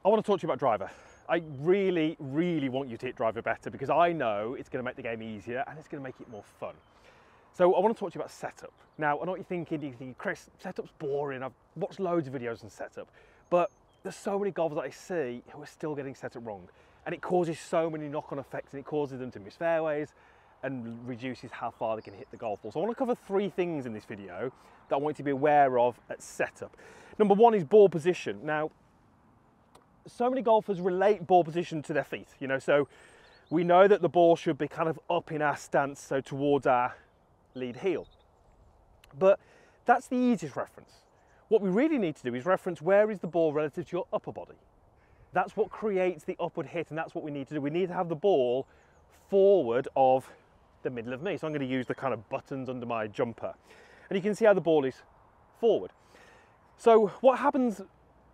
I want to talk to you about driver. I really, really want you to hit driver better because I know it's going to make the game easier and it's going to make it more fun. So I want to talk to you about setup. Now, I know what you're thinking. You're thinking, Chris, setup's boring. I've watched loads of videos on setup, but there's so many golfers that I see who are still getting setup wrong. And it causes so many knock-on effects, and it causes them to miss fairways and reduces how far they can hit the golf ball. So I want to cover 3 things in this video that I want you to be aware of at setup. Number 1 is ball position. Now, so many golfers relate ball position to their feet, so we know that the ball should be kind of up in our stance, so towards our lead heel. But that's the easiest reference. What we really need to do is reference where is the ball relative to your upper body. That's what creates the upward hit, and that's what we need to do. We need to have the ball forward of the middle of me. So I'm going to use the kind of buttons under my jumper. And you can see how the ball is forward. So what happens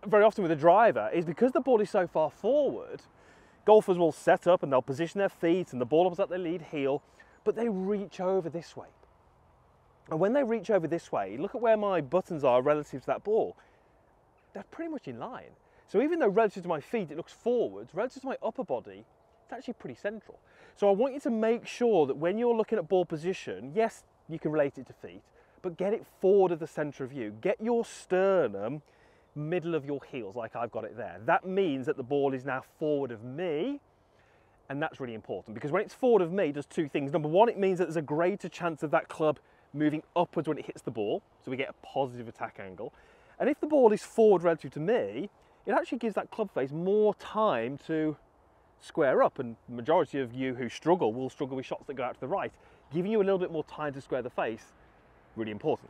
very often with a driver is because the ball is so far forward, golfers will set up and they'll position their feet and the ball is at their lead heel, but they reach over this way. And when they reach over this way, look at where my buttons are relative to that ball. They're pretty much in line. So even though relative to my feet it looks forwards, relative to my upper body, it's actually pretty central. So I want you to make sure that when you're looking at ball position, yes, you can relate it to feet, but get it forward of the center of you. Get your sternum middle of your heels like I've got it there. That means that the ball is now forward of me, and that's really important because when it's forward of me, it does 2 things. Number 1, it means that there's a greater chance of that club moving upwards when it hits the ball, so we get a positive attack angle. And if the ball is forward relative to me, it actually gives that club face more time to square up, and the majority of you who struggle will struggle with shots that go out to the right. Giving you a little bit more time to square the face, really important.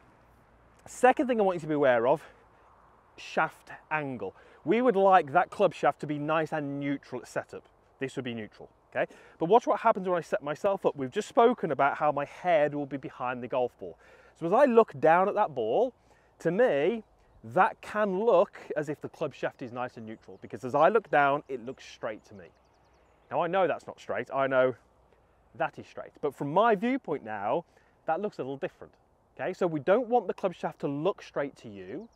Second thing I want you to be aware of, shaft angle. We would like that club shaft to be nice and neutral at setup. This would be neutral, okay? But watch what happens when I set myself up. We've just spoken about how my head will be behind the golf ball. So as I look down at that ball, to me, that can look as if the club shaft is nice and neutral because as I look down, it looks straight to me. Now I know that's not straight, I know that is straight. But from my viewpoint now, that looks a little different, okay? So we don't want the club shaft to look straight to you,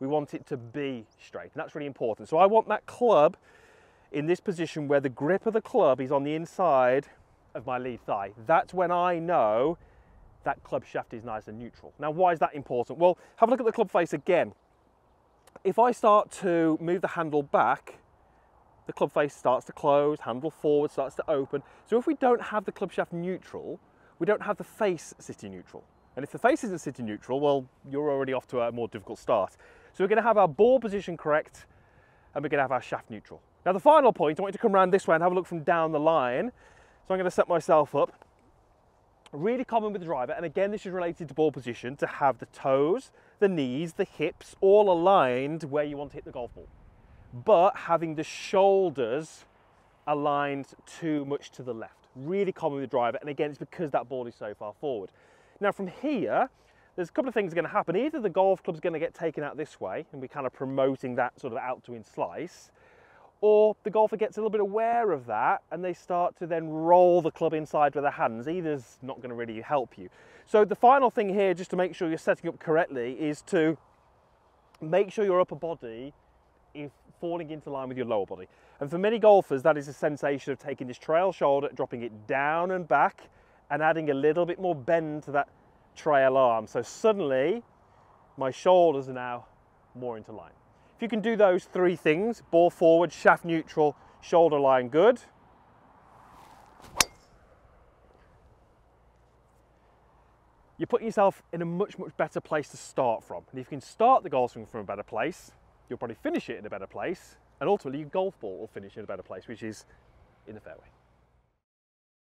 we want it to be straight, and that's really important. So I want that club in this position where the grip of the club is on the inside of my lead thigh. That's when I know that club shaft is nice and neutral. Now why is that important? Well, have a look at the club face again. If I start to move the handle back, the club face starts to close, handle forward starts to open. So if we don't have the club shaft neutral, we don't have the face sitting neutral. And if the face isn't sitting neutral, well, you're already off to a more difficult start. So we're going to have our ball position correct, and we're going to have our shaft neutral. Now the final point, I want you to come around this way and have a look from down the line. So I'm going to set myself up. Really common with the driver, and again this is related to ball position, to have the toes, the knees, the hips all aligned where you want to hit the golf ball, but having the shoulders aligned too much to the left. Really common with the driver, and again it's because that ball is so far forward. Now from here, there's a couple of things going to happen. Either the golf club's going to get taken out this way, and we're kind of promoting that sort of out to in slice, or the golfer gets a little bit aware of that and they start to then roll the club inside with their hands. Either's not going to really help you. So the final thing here, just to make sure you're setting up correctly, is to make sure your upper body is falling into line with your lower body. And for many golfers, that is a sensation of taking this trail shoulder, dropping it down and back, and adding a little bit more bend to that trail arm. So suddenly, my shoulders are now more into line. If you can do those 3 things, ball forward, shaft neutral, shoulder line good, you're putting yourself in a much, much better place to start from. And if you can start the golf swing from a better place, you'll probably finish it in a better place, and ultimately your golf ball will finish in a better place, which is in the fairway.